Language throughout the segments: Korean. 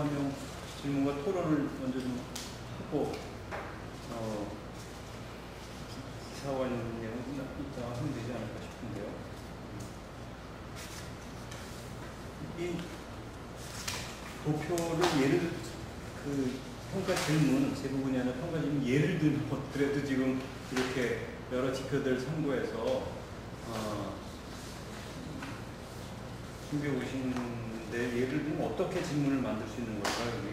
명 질문과 토론을 먼저 좀 하고 기사와 있는 내용 이따 하면 되지 않을까 싶은데요. 이 도표를 예를 평가 질문 대부분이 아니라 평가 질문 예를 들면 그래도 지금 이렇게 여러 지표들 참고해서 준비해 오시는데 예를 들면 어떻게 질문을 만들 수 있는 걸까요? 여기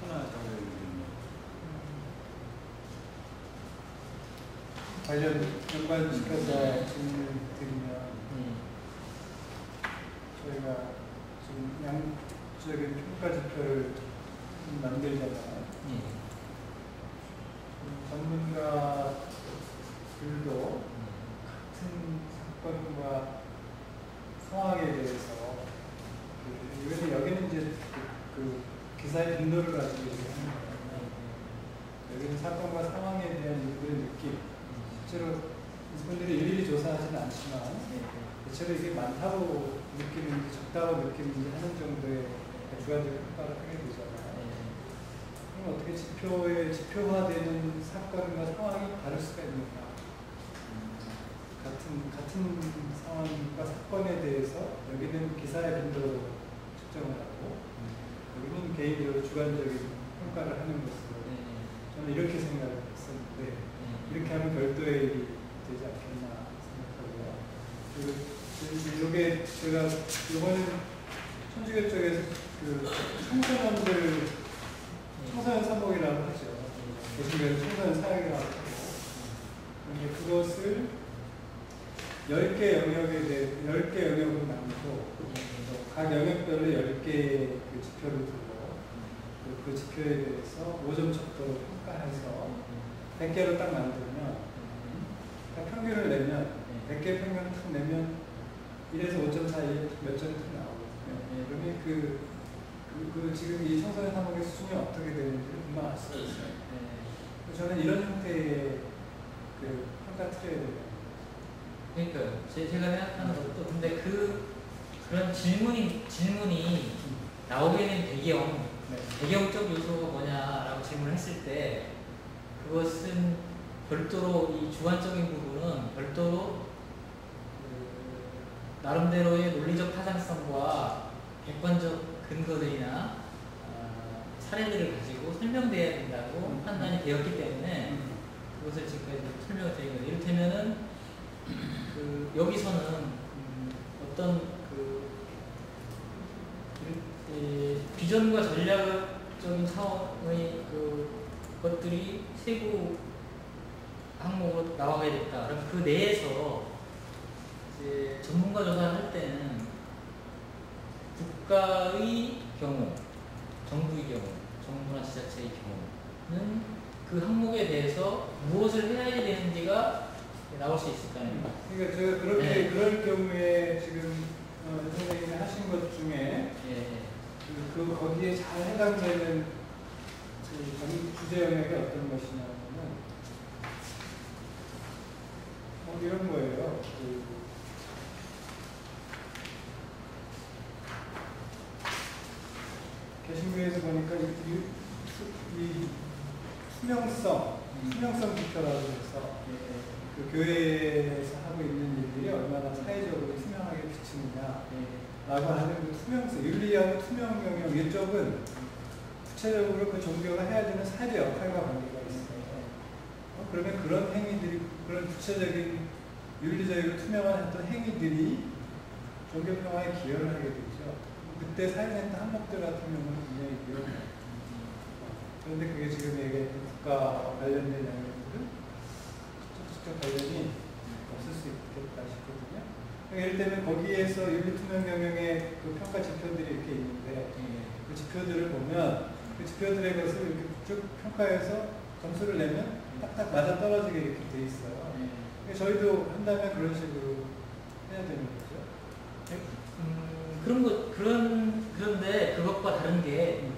하나 정도 관련 연관시켜서 질문을 드리면 저희가 지금 양적인 평가 지표를 만들잖아요. 전문가들도 같은 사건과 상황에 대해서 여기는 이제 그 기사의 빈도를 가지고 얘기하는 거예요. 여기는 사건과 상황에 대한 이분들의 느낌, 실제로 이분들이 일일이 조사하지는 않지만 대체로 이게 많다고 느끼는지 적다고 느끼는지 하는 정도의 주관적 평가를 하게 되잖아요. 그럼 어떻게 지표화되는 사건과 상황이 다를 수가 있는가? 같은 상황과 사건에 대해서 여기는 기사의 빈도로 측정을 하고 여기는 개인적으로 주관적인 평가를 하는 것으로 저는 이렇게 생각을 했었는데 이렇게 하면 별도의 일이 되지 않겠나 생각하고요. 그리고 이게 제가 이번에 천주교 쪽에서 그 청소년 사목이라고 하죠. 개신교에서 청소년 사역이라고 하고 그런데 그것을 10개 영역에 대해 10개 영역으로 나누고 각 영역별로 10개의 그 지표를 두고 그 지표에 대해서 5점 척도로 평가해서 100개로 딱 만들면 딱 평균을 내면 100개 평균을 탁 내면 1에서 5점 사이에 몇 점이 탁 나오거든요. 그러면 지금 이 청소년 사목의 수준이 어떻게 되는지를 금방 알 수가 있어요. 저는 이런 형태의 그 평가 틀어야 돼요. 그러니까요. 제가 생각하는 것도 근데 그런 질문이 나오게 된 배경적 요소가 뭐냐라고 질문을 했을 때 그것은 별도로 이 주관적인 부분은 별도로 나름대로의 논리적 타당성과 객관적 근거들이나 사례들을 가지고 설명돼야 된다고 판단이 되었기 때문에 그것을 지금까지 설명을 드린 거예요. 이를테면은 여기서는 어떤 비전과 전략적인 사원의 것들이 세부 항목으로 나와야 됐다. 그럼 그 내에서 이제 전문가 조사를 할 때는 국가의 경우, 정부의 경우, 정부나 지자체의 경우는 그 항목에 대해서 무엇을 해야 되는지가 나올 수 있을까요? 그러니까 제가 그렇게 그럴 경우에 지금 선생님이 하신 것 중에 거기에 잘 해당되는 주제 영역이 어떤 것이냐면은 이런 거예요. 개신교에서 보니까 이 투명성 지표라고 해서 그 교회에서 하고 있는 일들이 얼마나 사회적으로 투명하게 비치느냐라고 하는 그 투명성, 윤리하고 투명 영역 이쪽은 구체적으로 그 종교가 해야 되는 사회 역할과 관계가 있어요. 그러면 그런 행위들이, 그런 구체적인 윤리적이고 투명한 어떤 행위들이 종교 평화에 기여를 하게 되죠. 그때 사회센터 항목들 같은 경우는 굉장히 위험해요. 그런데 그게 지금 얘기했던 국가와 관련된 영역들은 직접 관련이 없을 수 있겠다 싶거든요. 예를 들면 거기에서 윤리투명 영역의 그 평가 지표들이 이렇게 있는데 그 지표들을 보면 그 지표들의 것을 이렇게 쭉 평가해서 점수를 내면 딱딱 맞아 떨어지게 이렇게 돼 있어요. 저희도 한다면 그런 식으로 해야 되는 거죠. 그런데 그것과 다른 게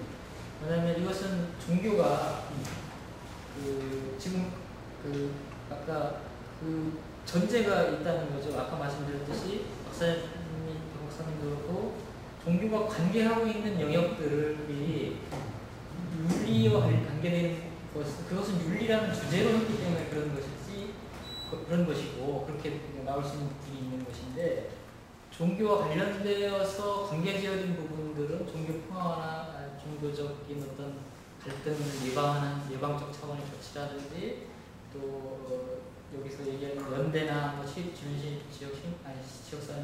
뭐냐면 이것은 종교가 지금 아까 전제가 있다는 거죠. 아까 말씀드렸듯이 박사님도 그렇고 종교가 관계하고 있는 영역들이 윤리와 관계되는 그것은 윤리라는 주제로 했기 때문에 그런 것이지 그런 것이고 그렇게 나올 수 있는 부분이 있는 것인데 종교와 관련되어서 관계지어진 부분들은 종교 평화나 종교적인 어떤 갈등을 예방하는 예방적 차원의 조치라든지 또 여기서 얘기하는 연대나 뭐 지역사회나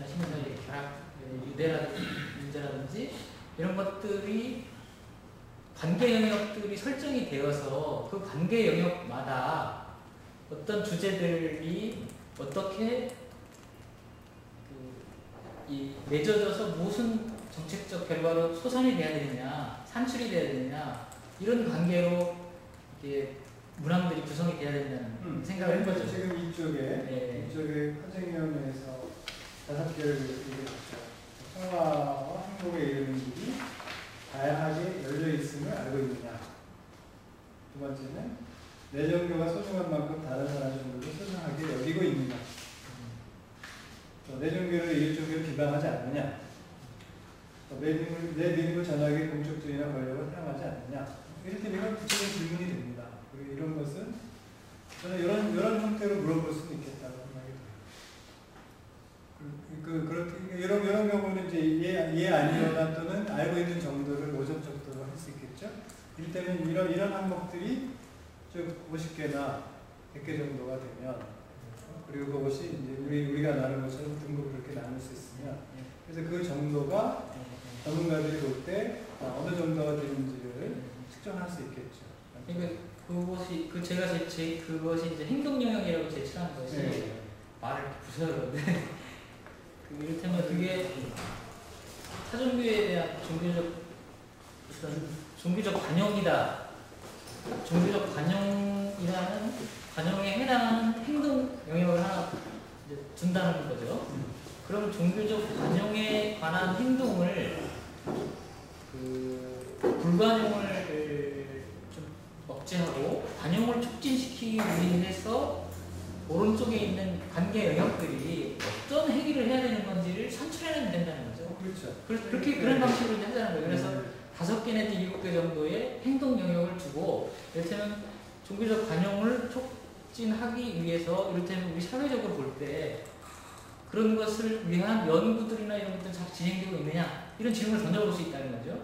시민사회 결합 문제라든지 이런 것들이 관계 영역들이 설정이 되어서 그 관계 영역마다 어떤 주제들이 어떻게 맺어져서 무슨 정책적 결과로 소산이 돼야 되느냐, 산출이 돼야 되느냐 이런 관계로 이게 문항들이 구성이 돼야 된다는 생각을 해보죠. 지금 이쪽에 네. 이쪽에 컨생위원회에서 5개를 얘기했죠. 평화와 행복에 이르는 길이 다양하게 열려 있음을 알고 있느냐. 두 번째는 내 종교가 소중한 만큼 다른 사람의 종교도 소중하게 여기고 있느냐. 내 종교를 이 종교를 비방하지 않느냐. 내 믿음을 전하기 공적들이나 권력을 사용하지 않느냐. 이렇게 이런 구체적인 질문이 됩니다. 그리고 이런 것은 저는 이런 형태로 물어볼 수는 있겠다고 생각이 들어요. 이런 경우는 이제 예 아니거나 또는 알고 있는 정도를 5점 정도로 할 수 있겠죠. 이를테면 이런 항목들이 쭉 50개나 100개 정도가 되면 그리고 그것이 이제 우리가 나눈 것처럼 등급을 그렇게 나눌 수 있으면 그래서 그 정도가 전문가들이 볼 때 어느 정도가 되는지를 측정할 수 있겠죠. 그러니까 그것이 그것이 이제 행동 영역이라고 제출한 것이 네. 말을 부서는데 이를테면 그게 타종교에 대한 종교적 관용이다. 종교적 관용이라는 관용에 해당하는 행동 영역을 하나 이제 둔다는 거죠. 그럼 종교적 관용에 관한 행동을 불관용을 좀 억제하고 관용을 촉진시키기 위해서 오른쪽에 있는 관계 영역들이 어떤 행위를 해야 되는 건지를 산출해내면 된다는 거죠. 그렇죠. 그렇게 그런 방식으로 이제 하자는 거예요. 그래서 5개 내지 7개 정도의 행동 영역을 주고 이를테면 종교적 관용을 촉진하기 위해서 이를테면 우리 사회적으로 볼 때 그런 것을 위한 연구들이나 이런 것들은 잘 진행되고 있느냐 이런 질문을 던져볼 수 있다는 거죠.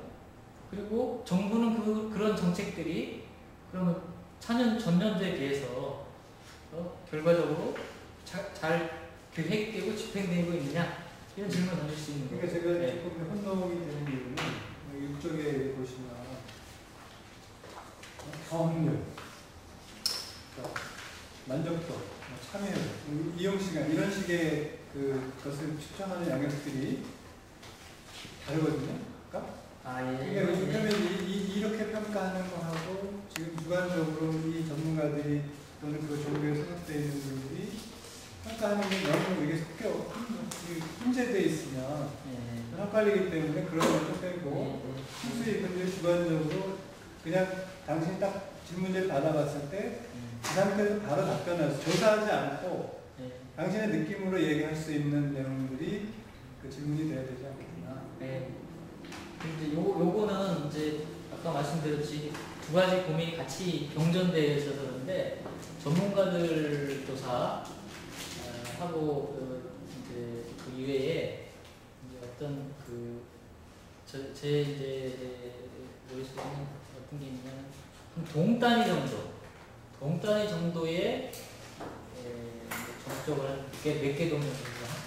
그리고 정부는 그런 정책들이 그러면 전년도에 비해서 결과적으로 잘 계획되고 집행되고 있느냐 이런 질문을 던질 수 있는 거예요. 그러니까 제가 조금 혼동이 되는 이유는 이쪽에 보시면 경험률, 만족도, 참여율, 이용시간 이런 식의 그것을 측정하는 영역들이 다르거든요. 그러니까 이렇게 평가하는 거하고 지금 주관적으로 이 전문가들이 또는 그 종교에 소속되어 있는 분들이 평가하는 게 너무 이게 혼재되어 있으면 헷갈리기 때문에 그런 것도 빼고 수수이 분들이 주관적으로 그냥 당신이 딱 질문지를 받아봤을 때 그 상태에서 바로 답변해서 조사하지 않고 당신의 느낌으로 얘기할 수 있는 내용들이 그 질문이 돼야 되지 않겠나. 네. 근데 요거는 이제 아까 말씀드렸지 2가지 고민이 같이 병전되어 있어서 그런데 전문가들 조사 하고 이제 그 이외에 이제 어떤 제 이제 머릿속에는 어떤 게 있냐면 한 동 단위 정도의 정적을 몇 개 동을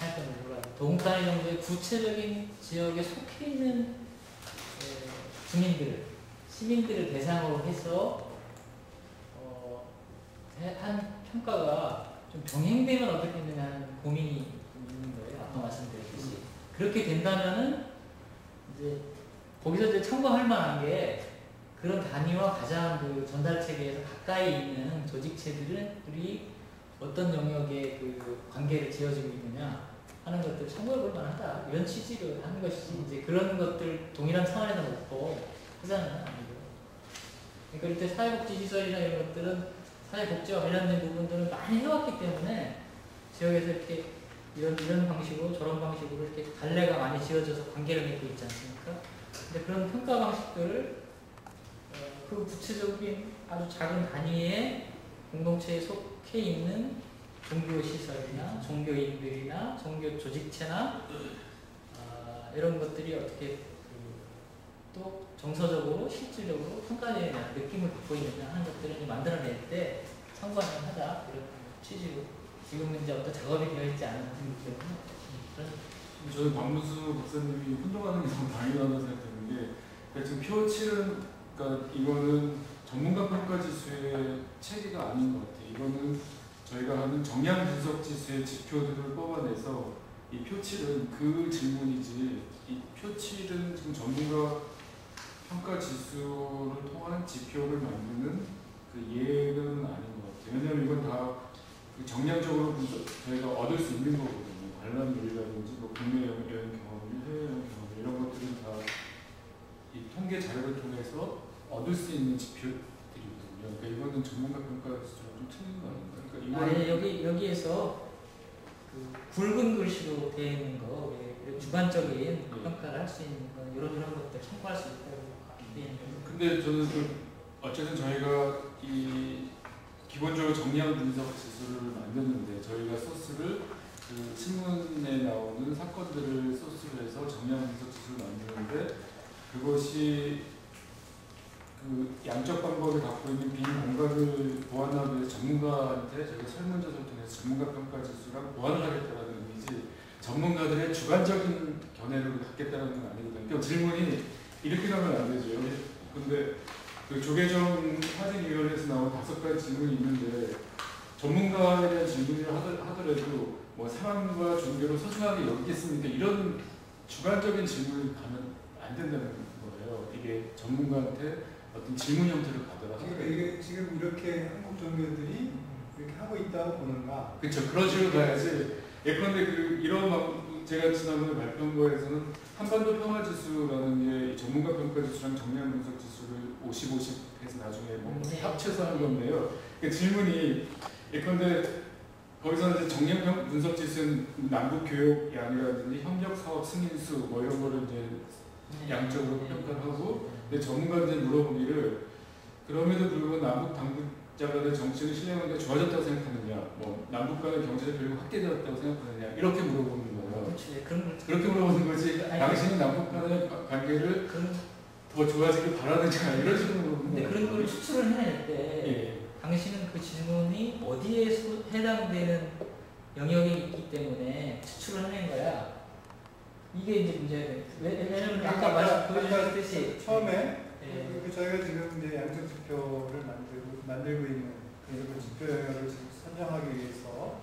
할 건지 몰라요. 동 단위 정도의 구체적인 지역에 속해 있는 시민들을 대상으로 해서 한 평가가 좀 병행되면 어떻겠느냐는 고민이 있는 거예요. 아까 말씀드렸듯이. 그렇게 된다면은 이제 거기서 이제 참고할 만한 게 그런 단위와 가장 그 전달 체계에서 가까이 있는 조직체들이 어떤 영역에 그 관계를 지어지고 있느냐 하는 것들 참고해 볼 만하다. 이런 취지로 하는 것이지 이제 그런 것들 동일한 차원에서 놓고 하자는 건 아니고. 그러니까 이때 사회복지시설이나 이런 것들은 사회복지와 관련된 부분들은 많이 해왔기 때문에 지역에서 이렇게 이런 방식으로 저런 방식으로 이렇게 갈래가 많이 지어져서 관계를 맺고 있지 않습니까? 근데 그런 평가 방식들을 그 구체적인 아주 작은 단위의 공동체에 속해 있는 종교 시설이나 종교인들이나 종교 조직체나 이런 것들이 어떻게 또 정서적으로 실질적으로 평가에 대한 느낌을 갖고 있느냐 하는 것들을 이제 만들어낼 때 상관을 하자 이런 취지로 지금은 이제 어떤 작업이 되어 있지 않은 때문에 저는 박문수 박사님이 혼동하는 게 너무 당연하다고 생각되는 게 그러니까 지금 표칠은 그러니까 이거는 전문가 평가 지수의 체계가 아닌 것 같아요. 이거는 저희가 하는 정량 분석 지수의 지표들을 뽑아내서 이 표칠은 그 질문이지 이 표칠은 지금 전문가 평가 지수를 통한 지표를 만드는 그 예는 아닌 것 같아요. 왜냐하면 이건 다 정량적으로 분석, 저희가 얻을 수 있는 거거든요. 관람률이라든지 뭐 국내 여행 경험률, 해외 여행 경험률 이런 것들은 다 이 통계 자료를 통해서 얻을 수 있는 지표들이거든요. 그러니까 이거는 전문가 평가 지수랑 좀 틀린 거 아닌가? 그러니까 여기에서 그 굵은 글씨로 되어 있는 거, 주관적인 평가를 할 수 있는 거 이런 것들 참고할 수 있다고 되어 있는 거. 근데 저는 어쨌든 저희가 이 기본적으로 정량 분석 지수를 만드는데 저희가 소스를 그 신문에 나오는 사건들을 소스로 해서 정량 분석 지수를 만드는데 그것이 그 양적 방법을 갖고 있는 빈 공간을 보완하기 위해서 전문가한테 저희가 설문조사를 통해서 전문가 평가 지수랑 보완하겠다는 의미지 전문가들의 주관적인 견해를 갖겠다는 건 아니거든요. 그러니까 질문이 이렇게 가면 안 되죠. 근데 그 조계종 화제기관에서 나온 5가지 질문이 있는데 전문가에 대한 질문을 하더라도 뭐 사람과 종교를 소중하게 여기겠습니까? 이런 주관적인 질문을 가면 안 된다는 거예요. 이게 전문가한테 어떤 질문 형태를 받아라. 그러니까 이게 지금 이렇게 한국 종교들이 이렇게 하고 있다고 보는가? 그렇죠. 그런 식으로 가야지. 예컨대 이런 제가 지난번에 발표한 거에서는 한반도 평화지수라는 게 전문가 평가지수랑 정량 분석 지수를 50-50 해서 나중에 뭐 합쳐서 한 건데요. 그러니까 질문이 예컨대 거기서는 이제 정량 분석 지수는 남북 교역 양이라든지 협력 사업 승인수 뭐 이런 거를 이제 양적으로 평가를 하고 근데 전문가한테 물어보기를 그럼에도 불구하고 남북 당국자 간의 정치적 신뢰관계가 좋아졌다고 생각하느냐 뭐 남북 간의 경제적 교류가 확대되었다고 생각하느냐 이렇게 물어보는 거예요. 그렇게 물어보는 거지 당신이 남북 간의 관계를 더 좋아지길 바라느냐 이런 식으로 물어보는 근데 거예요. 그런 걸 추출을 해낼 때 당신은 그 질문이 어디에 해당되는 영역이 있기 때문에 추출을 해낸 거야. 이게 이제 문제예요. 왜냐면 아까 보여주셨듯이 처음에 저희가 지금 이제 양적 지표를 만들고 있는 그 지표 영역을 지금 선정하기 위해서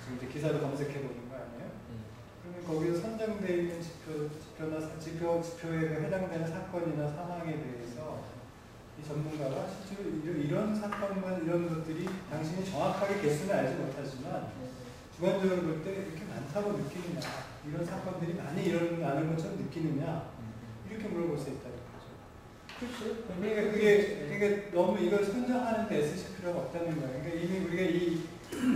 지금 이제 기사도 검색해 보는 거 아니에요? 그러면 거기서 선정되어 있는 지표에 해당되는 사건이나 상황에 대해서 이 전문가가 실제로 이런 사건만 이런 것들이 당신이 정확하게 개수는 알지 못하지만 주관적으로 볼 때 이렇게 많다고 느끼느냐 이런 사건들이 많이 일어나는 것처럼 느끼느냐 이렇게 물어볼 수 있다는 거죠. 그렇죠. 그러니까 그게 너무 이걸 선정하는 데 애쓰실 필요가 없다는 거예요. 그러니까 이미 우리가 이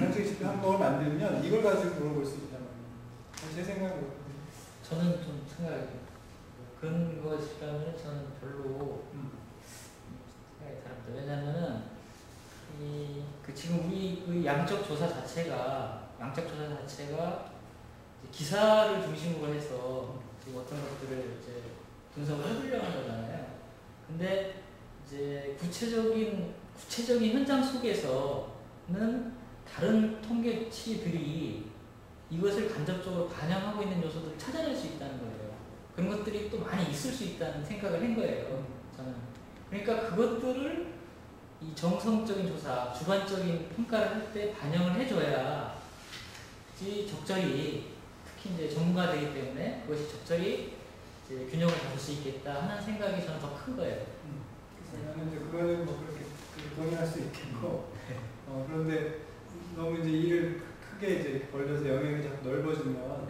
양적 지표 항목을 만들면 이걸 가지고 물어볼 수 있다는 거예요. 제 생각으로. 저는 좀 생각이 그런 것이라면 저는 별로 생각이 다릅니다. 왜냐면은 지금 우리 양적 조사 자체가 기사를 중심으로 해서 지금 어떤 것들을 이제 분석을 해보려고 하는 거잖아요. 근데 이제 구체적인 현장 속에서는 다른 통계치들이 이것을 간접적으로 반영하고 있는 요소들을 찾아낼 수 있다는 거예요. 그런 것들이 또 많이 있을 수 있다는 생각을 한 거예요. 저는. 그러니까 그것들을 이 정성적인 조사, 주관적인 평가를 할 때 반영을 해줘야 적절히 특히 이제 전문가들이기 때문에 그것이 적절히 이제 균형을 잡을 수 있겠다 하는 생각이 저는 더 큰 거예요. 그래서 나는 이제 그거는 뭐 그렇게 동의할 수 있겠고 그런데 너무 이제 일을 크게 이제 벌려서 영역이 자꾸 넓어지면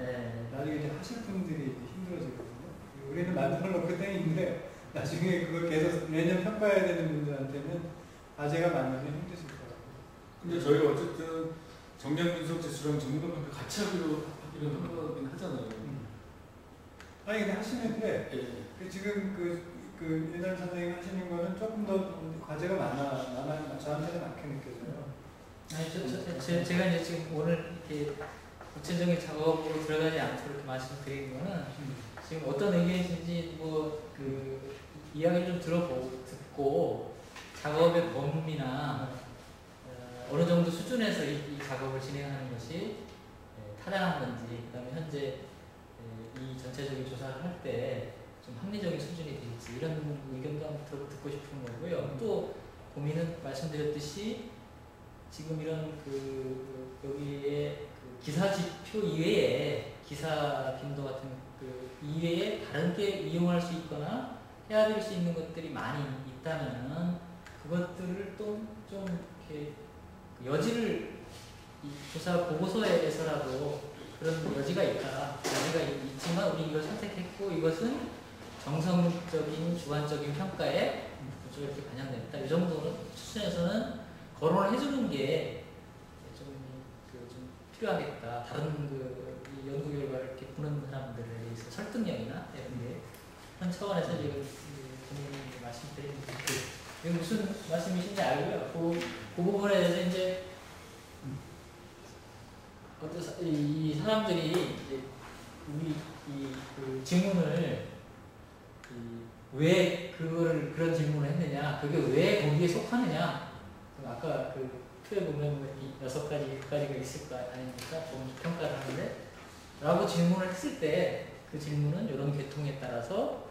나중에 이제 하실 분들이 이제 힘들어지거든요. 우리는 만들어 놓고 땡인데 나중에 그걸 계속 매년 평가해야 되는 분들한테는 과제가 많으면 힘드실 거라고. 근데 저희가 어쨌든 정량 분석 제출랑 전문가 평가 같이 하기로 하긴 하잖아요. 아니 근데 하시는데 예. 지금 그 윤한 선생님 하시는 거는 조금 더 과제가 많아 저한테는 많게 느껴져요. 아니 제가 이제 지금 오늘 이렇게 구체적인 작업으로 들어가지 않고 이렇게 말씀드리는 거는 지금 어떤 의견이신지 뭐 그 이야기를 좀 듣고 작업의 범위나 어느 정도 수준에서 이 작업을 진행하는 것이 타당한 건지, 그다음에 현재 이 전체적인 조사를 할 때 좀 합리적인 수준이 될지 이런 의견도 한번 듣고 싶은 거고요. 또 고민은 말씀드렸듯이 지금 이런 여기에 기사 지표 이외에 기사 빈도 같은 이외에 다른 게 이용할 수 있거나 해야 될 수 있는 것들이 많이 있다면은 그것들을 또 좀 이렇게 여지를 이 조사 보고서에서라도 그런 여지가 있지만 우리 이걸 선택했고 이것은 정성적인 주관적인 평가에 이렇게 반영됐다. 이 정도는 수준에서는 거론을 해주는 게 좀 필요하겠다. 다른 이 연구 결과를 이렇게 보는 사람들에 대해서 설득력이나 이런 게 그런 차원에서 지금 고민을 말씀드리는 게 무슨 말씀이신지 알고요. 그 부분에 대해서 이제 이 사람들이 이제 우리 그 질문을 왜 그런 질문을 했느냐, 그게 왜 거기에 속하느냐. 아까 그 표에 보면 이 6가지, 6가지가 있을 거 아닙니까? 평가를 하는데 라고 질문을 했을 때 그 질문은 이런 계통에 따라서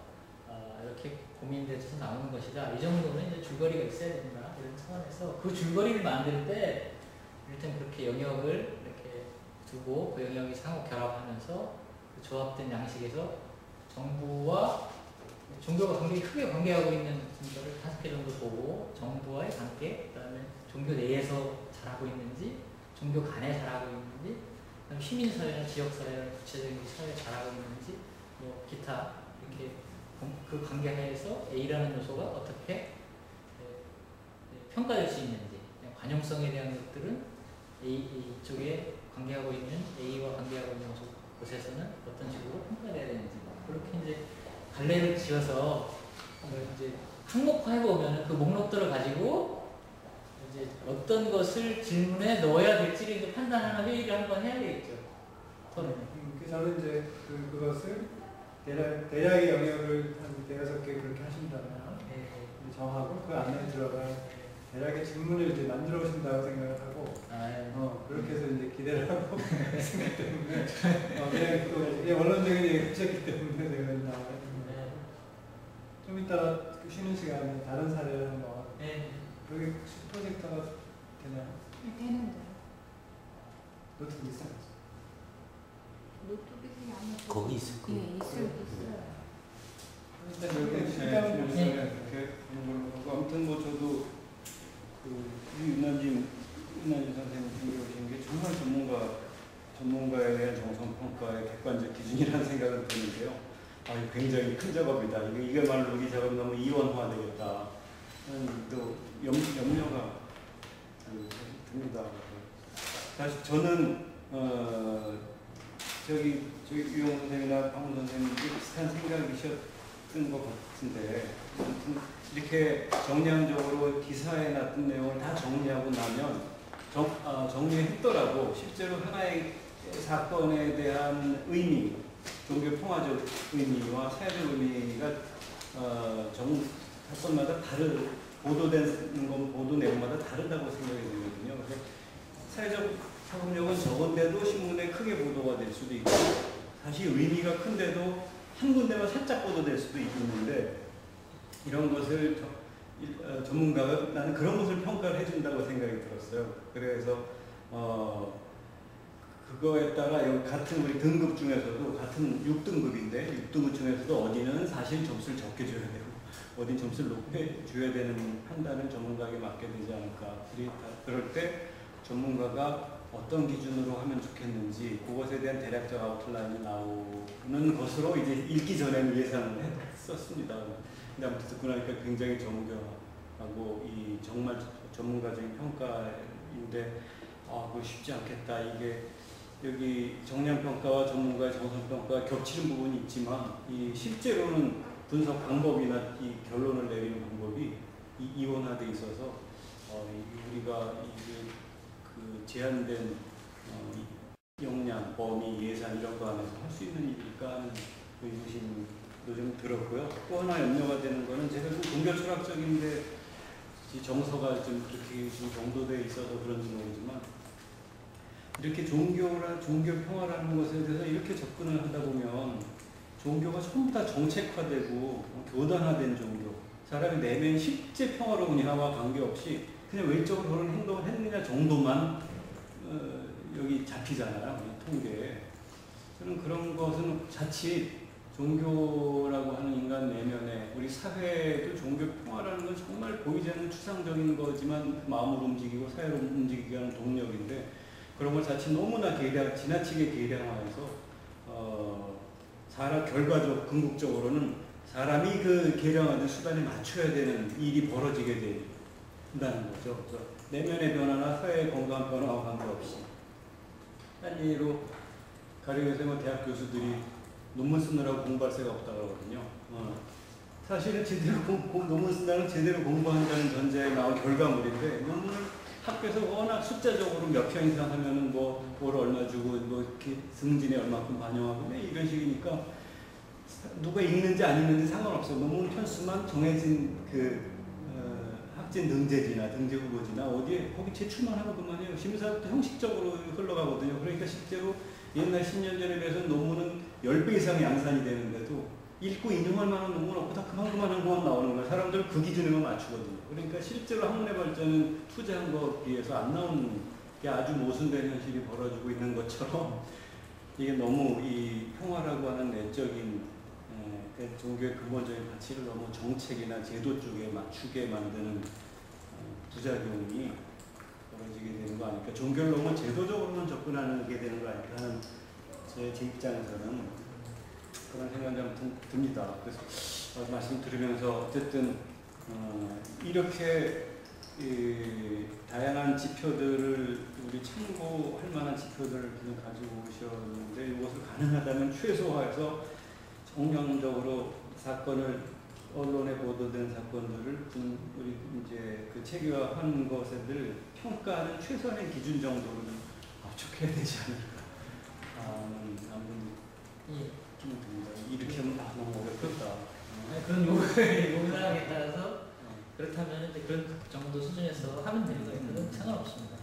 이렇게 고민돼서 나오는 것이다. 이 정도는 이제 줄거리가 있어야 된다. 이런 차원에서 그 줄거리를 만들 때 일단 그렇게 영역을 이렇게 두고 그 영역이 상호 결합하면서 그 조합된 양식에서 정부와 종교가 크게 관계하고 있는 분들을 5개 정도 보고 정부와의 관계, 그 다음에 종교 내에서 잘하고 있는지, 종교 간에 잘하고 있는지, 그다음에 시민사회나 지역사회나 구체적인 사회에 잘하고 있는지, 뭐 기타 이렇게 그 관계 하에서 A라는 요소가 어떻게 평가될 수 있는지, 관용성에 대한 것들은 이쪽에 관계하고 있는 A와 관계하고 있는 곳에서는 어떤 식으로 평가돼야 되는지, 그렇게 이제 갈래를 지어서 이제 항목화해 보면 그 목록들을 가지고 이제 어떤 것을 질문에 넣어야 될지를 이제 판단하는 회의를 한번 해야 되겠죠. 저는 이제 그것을 대략의 영역을 한 5-6개 그렇게 하신다면 정하고 그 안에 들어갈 대략의 질문을 이제 만들어 오신다고 생각을 하고 그렇게 해서 이제 기대를 하고 있기 때문에 그냥 또 원론적인 얘기를 하셨기 때문에 제가 나와요. 좀 이따 쉬는 시간에 다른 사례를 한번 여기 혹시 프로젝터가 되나요? 네, 되는데. 노트북 있어요? 노트북이 아마 거기 있을 거예요. 네, 있어요. 일단 여기 시간을 시간을 이렇게 하는 걸로 하고 아무튼 뭐 저도 윤난진 선생님 준비하신 게 정말 전문가에 대한 정성평가의 객관적 기준이라는 생각은 드는데요. 굉장히 큰 작업이다. 이게말로 이 작업 너무 이원화되겠다. 또 염려가 듭니다. 사실 저는 저기 유영 선생님이나 박문 선생님이 비슷한 생각이셨던 것 같은데 아무튼 이렇게 정량적으로 기사에 놨던 내용을 다 정리하고 나면 정리했더라도 실제로 하나의 사건에 대한 의미, 종교 평화적 의미와 사회적 의미가 사건마다 보도되는 건 보도 내용마다 다르다고 생각이 들거든요. 그래서 사회적 파급력은 적은데도 신문에 크게 보도가 될 수도 있고 사실 의미가 큰데도 한 군데만 살짝 보도될 수도 있는데 이런 것을 전문가가 나는 그런 것을 평가를 해준다고 생각이 들었어요. 그래서 그거에 따라 같은 우리 등급 중에서도 같은 6등급인데 6등급 중에서도 어디는 사실 점수를 적게 줘야 되고 어디 점수를 높게 줘야 되는 판단을 전문가에게 맡게 되지 않을까. 그럴 때 전문가가 어떤 기준으로 하면 좋겠는지 그것에 대한 대략적 아웃라인이 나오는 것으로 이제 읽기 전에는 예상을 했었습니다. 근데 아무튼 듣고 나니까 굉장히 정교하고 이 정말 전문가적인 평가인데 그거 쉽지 않겠다. 이게 여기 정량평가와 전문가의 정성평가가 겹치는 부분이 있지만 이 실제로는 분석 방법이나 이 결론을 내리는 방법이 이원화돼 있어서 우리가 그 제한된 역량, 범위, 예산 이런 거 안에서 할 수 있는 일일까 하는 의구심도 좀 들었고요. 또 하나 염려가 되는 거는 제가 좀 종교 철학적인데 정서가 좀 그렇게 좀 정도되어 있어서 그런지 모르지만 이렇게 종교 평화라는 것에 대해서 이렇게 접근을 하다 보면 종교가 전부 다 정책화되고 교단화된 종교, 사람의 내면 실제 평화로운이나와 관계없이 그냥 외적으로 그런 행동을 했느냐 정도만 여기 잡히잖아요, 통계에. 저는 그런 것은 자칫 종교라고 하는 인간 내면에 우리 사회도 종교 평화라는 건 정말 보이지 않는 추상적인 거지만 마음을 움직이고 사회를 움직이게 하는 동력인데 그런 걸 자칫 너무나 지나치게 계량화해서 사람 결과적 궁극적으로는 사람이 그 계량하는 수단에 맞춰야 되는 일이 벌어지게 된다는 거죠. 그래서 내면의 변화나 사회의 건강한 변화와 관계없이 한 예로 가령해서 대학 교수들이 논문 쓰느라고 공부할 새가 없다고 하거든요. 사실은 제대로 논문 쓴다는 제대로 공부한다는 전제에 나온 결과물인데 논문을 학교에서 워낙 숫자적으로 몇 편 이상 하면은 뭘 얼마 주고 이렇게 승진에 얼마큼 반영하고 이런 식이니까 누가 읽는지 안 읽는지 상관없어요. 논문 편수만 정해진 학진 등재지나 등재 후보지나 어디에 거기 제출만 하면 그만해요. 심사부터 형식적으로 흘러가거든요. 그러니까 실제로 옛날 10년 전에 비해서 논문은 10배 이상 양산이 되는데도 읽고 인용할 만한 논문 없고 다 그만한 것만 나오는 거예요. 사람들 그 기준에만 맞추거든요. 그러니까 실제로 학문의 발전은 투자한 것에 비해서 안 나오는 게 아주 모순된 현실이 벌어지고 있는 것처럼 이게 너무 이 평화라고 하는 내적인 종교의 근본적인 가치를 너무 정책이나 제도 쪽에 맞추게 만드는 부작용이 벌어지게 되는 거 아닐까. 종교를 너무 제도적으로만 접근하게 되는 거 아닐까 하는 제 입장에서는 그런 생각이 좀 듭니다. 그래서 말씀 들으면서 어쨌든 이렇게 다양한 지표들을 우리 참고할 만한 지표들을 가지고 오셨는데 이것을 가능하다면 최소화해서 정량적으로 사건을 언론에 보도된 사건들을 우리 이제 그 체계화한 것을 평가하는 최소한의 기준 정도를 압축해야 되지 않을까. 아무튼 기분 듭니다. 이렇게 하면 너무 어렵겠다. 그런 요구사항에 따라서 그렇다면 이제 그런 정도 수준에서 하면 되는 거예요. 그건 상관없습니다.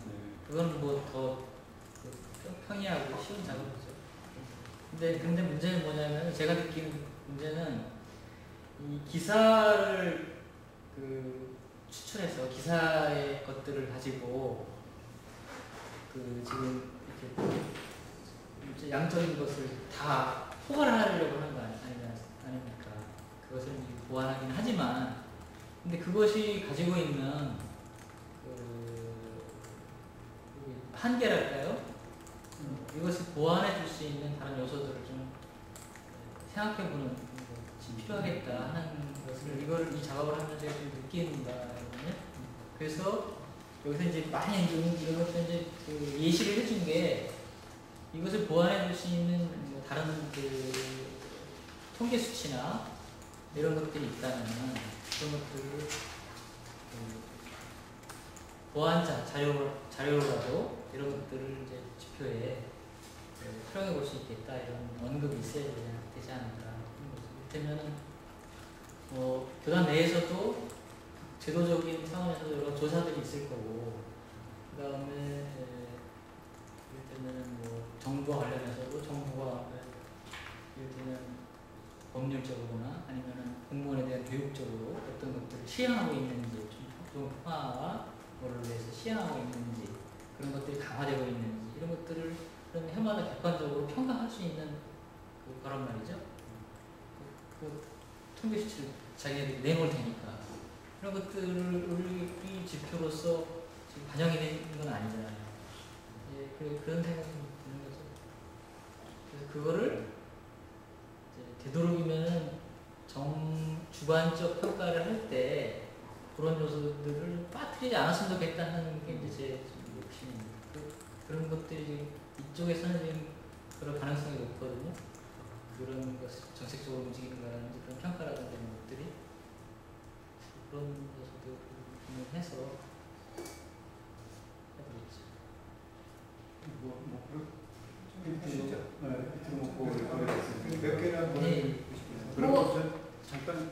그건 뭐 더 평이하고 쉬운 작업이죠. 근데 문제는 뭐냐면 제가 느낀 문제는 이 기사를 추출해서 기사의 것들을 가지고 지금 이렇게 양적인 것을 다 포괄하려고 하는 거 아닙니까? 그것을 보완하긴 하지만 근데 그것이 가지고 있는 한계랄까요? 이것을 보완해 줄 수 있는 다른 요소들을 좀 생각해보는 것이 필요하겠다 하는 것을 이 작업을 하면서 제가 좀 느낀다거든요. 그래서 여기서 이제 많이 이런 것들 이제 예시를 해준 게 이것을 보완해 줄 수 있는 다른 통계 수치나 이런 것들이 있다면 그런 것들을 보완 자료라도 이런 것들을 이제 지표에 활용해 볼 수 있겠다 이런 언급이 있어야 되지 않을까. 이를테면 교단 내에서도 제도적인 차원에서도 여러 조사들이 있을 거고 그 다음에 이를테면 정부와 관련해서도 정부가 이를테면 법률적으로나 아니면 공무원에 대한 교육적으로 어떤 것들을 시행하고 있는지 좀 평화와 뭐를 위해서 시행하고 있는지 그런 것들이 강화되고 있는지 이런 것들을 그런 해마다 객관적으로 평가할 수 있는 거란 말이죠. 통계 수치를 자기네들이 내놓을 테니까 그런 것들을 우리 지표로서 지금 반영이 되는 건 아니잖아요. 그런 생각이 드는 거죠. 그래서 그거를 되도록이면 주관적 평가를 할 때 그런 요소들을 빠뜨리지 않았으면 좋겠다는 게 이제 제 욕심입니다. 그쪽에서는 지금 그럴 가능성이 높거든요. 그런 것을 정책적으로 움직이는가라는 그런 평가라든지 이런 것들이 그런 것도 고민해서 해보겠죠. 몇 개나 뭐 네. 보시면 그럼 잠깐